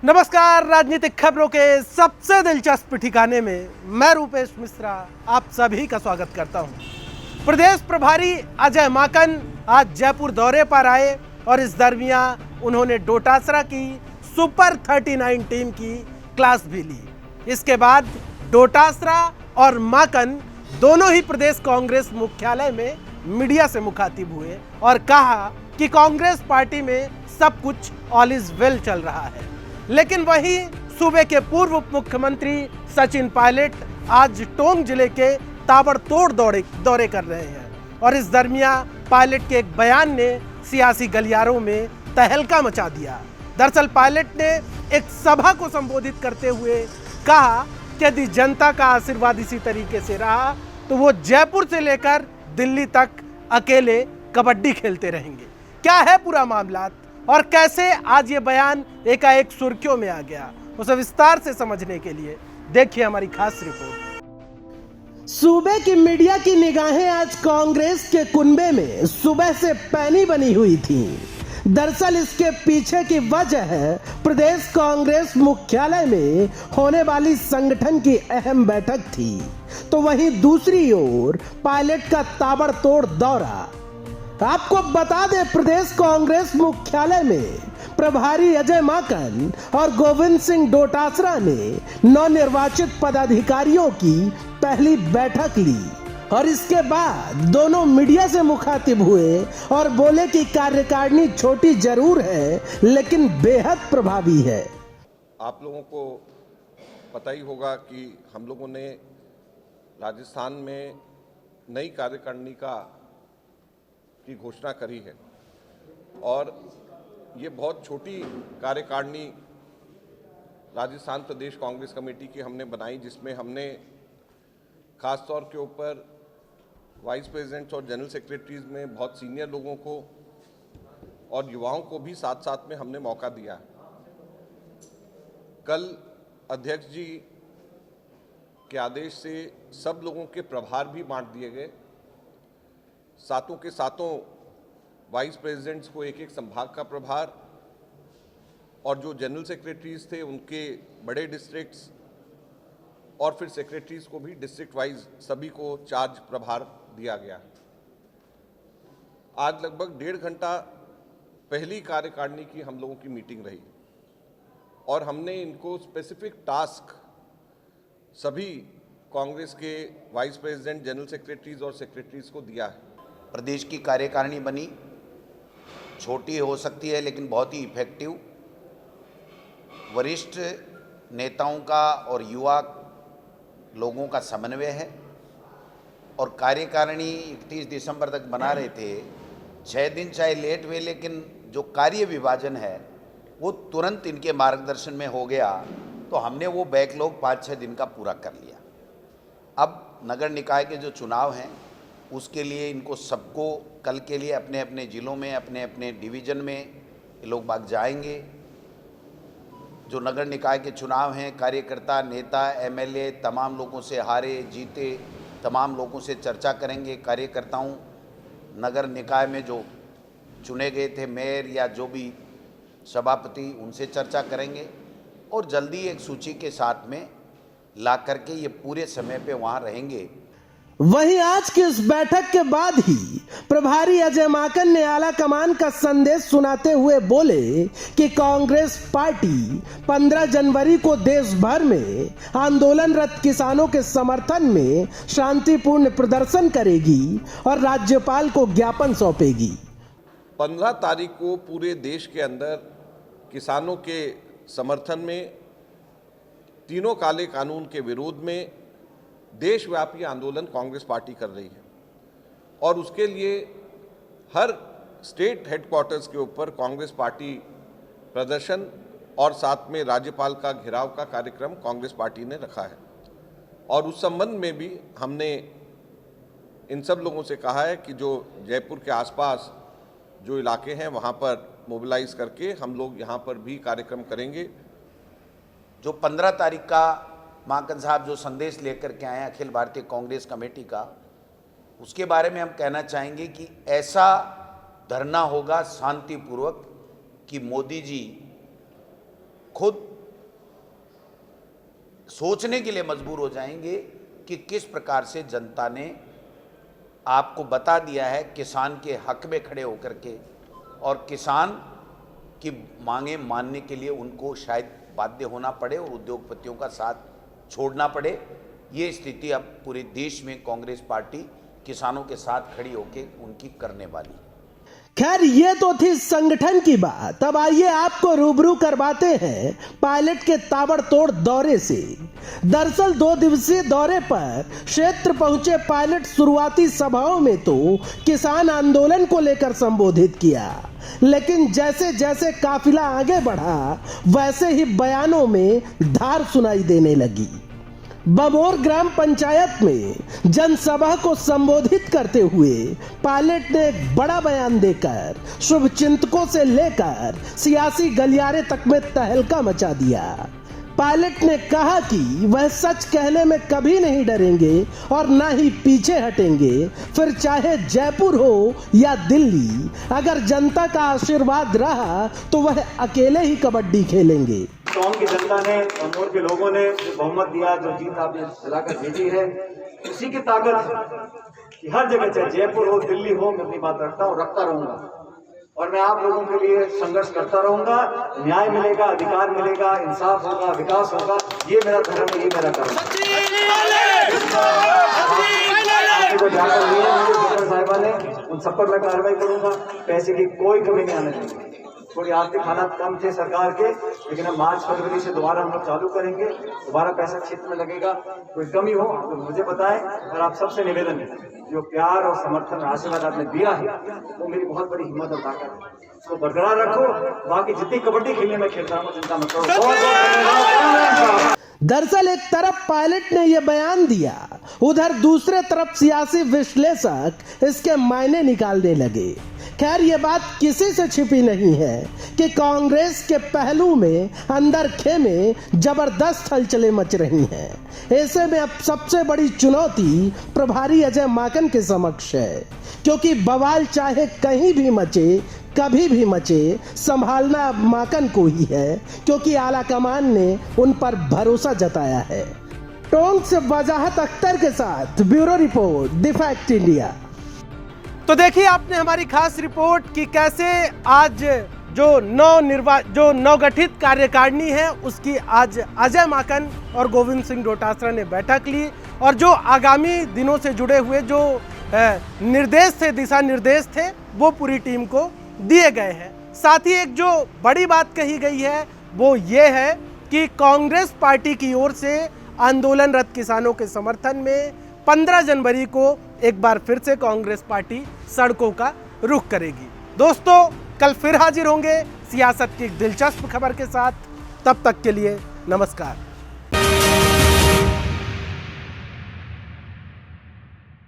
नमस्कार। राजनीतिक खबरों के सबसे दिलचस्प ठिकाने में मैं रूपेश मिश्रा आप सभी का स्वागत करता हूं। प्रदेश प्रभारी अजय माकन आज जयपुर दौरे पर आए और इस दरमियान उन्होंने डोटासरा की सुपर 39 टीम की क्लास भी ली। इसके बाद डोटासरा और माकन दोनों ही प्रदेश कांग्रेस मुख्यालय में मीडिया से मुखातिब हुए और कहा कि कांग्रेस पार्टी में सब कुछ ऑल इज वेल चल रहा है। लेकिन वहीं सूबे के पूर्व उप मुख्यमंत्री सचिन पायलट आज टोंक जिले के ताबड़तोड़ दौरे कर रहे हैं और इस दरमियान पायलट के एक बयान ने सियासी गलियारों में तहलका मचा दिया। दरअसल पायलट ने एक सभा को संबोधित करते हुए कहा कि यदि जनता का आशीर्वाद इसी तरीके से रहा तो वो जयपुर से लेकर दिल्ली तक अकेले कबड्डी खेलते रहेंगे। क्या है पूरा मामला और कैसे आज ये बयान एकाएक सुर्खियों में आ गया, उसे विस्तार से समझने के लिए देखिए हमारी खास रिपोर्ट। सूबे की मीडिया की निगाहें आज कांग्रेस के कुनबे में सुबह से पैनी बनी हुई थी। दरअसल इसके पीछे की वजह है प्रदेश कांग्रेस मुख्यालय में होने वाली संगठन की अहम बैठक थी, तो वहीं दूसरी ओर पायलट का ताबड़तोड़ दौरा। आपको बता दें, प्रदेश कांग्रेस मुख्यालय में प्रभारी अजय माकन और गोविंद सिंह डोटासरा ने नवनिर्वाचित पदाधिकारियों की पहली बैठक ली और इसके बाद दोनों मीडिया से मुखातिब हुए और बोले कि कार्यकारिणी छोटी जरूर है लेकिन बेहद प्रभावी है। आप लोगों को पता ही होगा कि हम लोगों ने राजस्थान में नई कार्यकारिणी की घोषणा करी है और ये बहुत छोटी कार्यकारिणी राजस्थान प्रदेश कांग्रेस कमेटी की हमने बनाई, जिसमें हमने खास तौर के ऊपर वाइस प्रेसिडेंट्स और जनरल सेक्रेटरीज में बहुत सीनियर लोगों को और युवाओं को भी साथ साथ में हमने मौका दिया। कल अध्यक्ष जी के आदेश से सब लोगों के प्रभार भी बांट दिए गए। सातों के सातों वाइस प्रेसिडेंट्स को एक एक संभाग का प्रभार और जो जनरल सेक्रेटरीज थे उनके बड़े डिस्ट्रिक्ट्स और फिर सेक्रेटरीज को भी डिस्ट्रिक्ट वाइज सभी को चार्ज प्रभार दिया गया। आज लगभग 1.5 घंटा पहली कार्यकारिणी की हम लोगों की मीटिंग रही और हमने इनको स्पेसिफिक टास्क सभी कांग्रेस के वाइस प्रेसिडेंट, जनरल सेक्रेटरीज और सेक्रेटरीज को दिया है। प्रदेश की कार्यकारिणी बनी, छोटी हो सकती है लेकिन बहुत ही इफेक्टिव। वरिष्ठ नेताओं का और युवा लोगों का समन्वय है और कार्यकारिणी 31 दिसंबर तक बना रहे थे। 6 दिन चाहे लेट हुए लेकिन जो कार्य विभाजन है वो तुरंत इनके मार्गदर्शन में हो गया, तो हमने वो बैकलॉग 5-6 दिन का पूरा कर लिया। अब नगर निकाय के जो चुनाव हैं उसके लिए इनको सबको कल के लिए अपने अपने ज़िलों में, अपने अपने डिवीज़न में ये लोग बाग जाएंगे। जो नगर निकाय के चुनाव हैं, कार्यकर्ता, नेता, एमएलए तमाम लोगों से, हारे जीते तमाम लोगों से चर्चा करेंगे। कार्यकर्ताओं, नगर निकाय में जो चुने गए थे मेयर या जो भी सभापति, उनसे चर्चा करेंगे और जल्दी एक सूची के साथ में ला करके ये पूरे समय पे वहाँ रहेंगे। वहीं आज की इस बैठक के बाद ही प्रभारी अजय माकन ने आला कमान का संदेश सुनाते हुए बोले कि कांग्रेस पार्टी 15 जनवरी को देश भर में आंदोलनरत किसानों के समर्थन में शांतिपूर्ण प्रदर्शन करेगी और राज्यपाल को ज्ञापन सौंपेगी। 15 तारीख को पूरे देश के अंदर किसानों के समर्थन में, तीनों काले कानून के विरोध में देशव्यापी आंदोलन कांग्रेस पार्टी कर रही है और उसके लिए हर स्टेट हेडक्वार्टर्स के ऊपर कांग्रेस पार्टी प्रदर्शन और साथ में राज्यपाल का घेराव का कार्यक्रम कांग्रेस पार्टी ने रखा है। और उस संबंध में भी हमने इन सब लोगों से कहा है कि जो जयपुर के आसपास जो इलाके हैं वहाँ पर मोबिलाइज करके हम लोग यहाँ पर भी कार्यक्रम करेंगे। जो 15 तारीख का माकन साहब जो संदेश लेकर के आए अखिल भारतीय कांग्रेस कमेटी का, उसके बारे में हम कहना चाहेंगे कि ऐसा धरना होगा शांतिपूर्वक कि मोदी जी खुद सोचने के लिए मजबूर हो जाएंगे कि किस प्रकार से जनता ने आपको बता दिया है किसान के हक में खड़े होकर के, और किसान की मांगे मानने के लिए उनको शायद बाध्य होना पड़े और उद्योगपतियों का साथ छोड़ना पड़े। ये स्थिति अब पूरे देश में कांग्रेस पार्टी किसानों के साथ खड़ी होकर उनकी करने वाली है। खैर ये तो थी संगठन की बात। अब आइए आपको रूबरू करवाते हैं पायलट के ताबड़तोड़ दौरे से। दरअसल 2 दिवसीय दौरे पर क्षेत्र पहुंचे पायलट शुरुआती सभाओं में तो किसान आंदोलन को लेकर संबोधित किया, लेकिन जैसे जैसे काफिला आगे बढ़ा वैसे ही बयानों में धार सुनाई देने लगी। बमोर ग्राम पंचायत में जनसभा को संबोधित करते हुए पायलट ने एक बड़ा बयान देकर शुभचिंतकों से लेकर सियासी गलियारे तक में तहलका मचा दिया। पायलट ने कहा कि वह सच कहने में कभी नहीं डरेंगे और ना ही पीछे हटेंगे, फिर चाहे जयपुर हो या दिल्ली, अगर जनता का आशीर्वाद रहा तो वह अकेले ही कबड्डी खेलेंगे। टोंक की जनता ने, बमोर के लोगों ने जो बहुमत दिया, जो जीत आपने दिलाकर भेजी है, उसी की ताकत कि हर जगह चाहे जयपुर हो दिल्ली हो, मैं अपनी बात रखता हूँ, रखता रहूंगा और मैं आप लोगों के लिए संघर्ष करता रहूंगा। न्याय मिलेगा, अधिकार मिलेगा, इंसाफ होगा, विकास होगा, ये मेरा धर्म है, ये मेरा कर्म है। साहिबा ने उन सब पर मैं कार्रवाई करूंगा। पैसे की कोई कमी नहीं आने देंगे। थोड़ी आर्थिक हालात कम थे सरकार के, लेकिन अब मार्च फरवरी से दोबारा हम लोग चालू करेंगे, दोबारा पैसा क्षेत्र में लगेगा। कोई कमी हो तो मुझे बताएं। और आप सबसे निवेदन है, जो प्यार और समर्थन और आशीर्वाद आपने दिया है वो मेरी बहुत बड़ी हिम्मत और ताकत है, उसको बरकरार रखो। बाकी जितनी कबड्डी खेलने में खेलता हूँ, चिंता मत करो। दरअसल एक तरफ पायलट ने यह बयान दिया, उधर दूसरे तरफ सियासी विश्लेषक इसके मायने निकालने लगे। खैर ये बात किसी से छिपी नहीं है कि कांग्रेस के पहलू में अंदर खेमे जबरदस्त हलचलें मच रही हैं। ऐसे में अब सबसे बड़ी चुनौती प्रभारी अजय माकन के समक्ष है, क्योंकि बवाल चाहे कहीं भी मचे, कभी भी मचे, संभालना अब माकन को ही है, क्योंकि आला कमान ने उन पर भरोसा जताया है। टोंक से वजाहत अख्तर के साथ bureau report, the fact India. तो देखिए आपने हमारी खास रिपोर्ट कि कैसे आज जो नवगठित कार्यकारिणी है उसकी आज अजय माकन और गोविंद सिंह डोटासरा ने बैठक ली, और जो आगामी दिनों से जुड़े हुए जो निर्देश थे, दिशा निर्देश थे, वो पूरी टीम को दिए गए हैं। साथ ही एक जो बड़ी बात कही गई है वो ये है कि कांग्रेस पार्टी की ओर से आंदोलनरत किसानों के समर्थन में 15 जनवरी को एक बार फिर से कांग्रेस पार्टी सड़कों का रुख करेगी। दोस्तों कल फिर हाजिर होंगे सियासत की एक दिलचस्प खबर के साथ। तब तक के लिए नमस्कार।